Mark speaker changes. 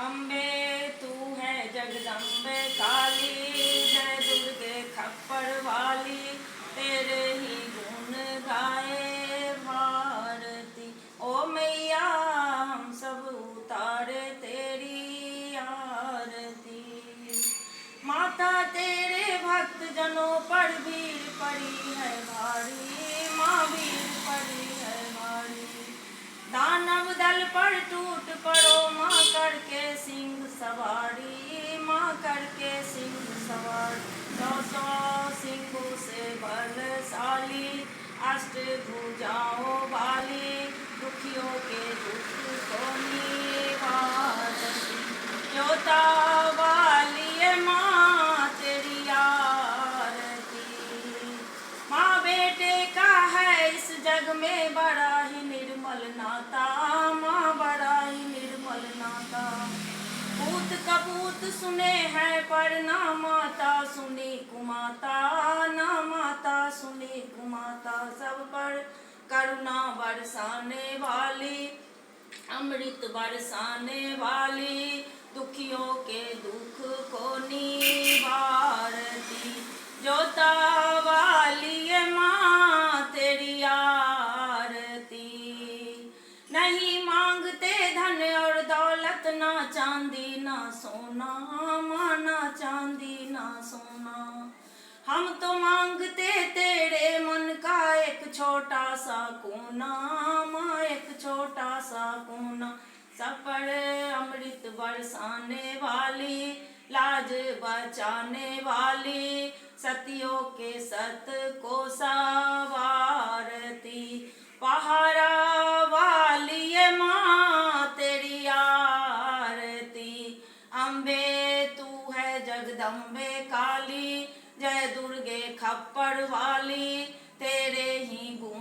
Speaker 1: अम्बे तू है जगदम्बे काली, जय दुर्गे खप्पर वाली, तेरे ही गुण गाए भारती। ओ मैया हम सब उतारे तेरी आरती। माता तेरे भक्त जनों पर भीड़ पड़ी है भारी, माँ भीड़ पड़ी है भारी। दानव दल पर टूट पड़ो माँ करके सिंह सवारी, माँ करके सिंह सवारी। 100 सिंहों से बलशाली, अष्ट भुजाओं वाली, दुखियों के दुख को निवारती। जोता वाली है माँ तेरी आरती। माँ बेटे का है इस जग में बड़ा ही निर्मल नाता, माँ बड़ा ही निर्मल नाता। पूत कपूत सुने हैं पर ना माता सुनी कुमाता, ना माता सुनी कुमाता। सब पर करुणा बरसाने वाली, अमृत बरसाने वाली, दुखियों के दुख को निवारती। जोता वाली है माँ तेरी आरती। नहीं मांगते धन और दौलत, ना चांदी ना सोना, माँ ना चांदी ना सोना। हम तो मांगते तेरे मन का एक छोटा सा कोना, माँ एक छोटा सा कोना। सब पर अमृत बरसाने वाली, लाज बचाने वाली, सतियों के सत को सवारती। पहाड़ा वाली है माँ तेरी आरती। अम्बे तू है जगदम्बे काली, जय दुर्गे खप्पर वाली, तेरे ही गुण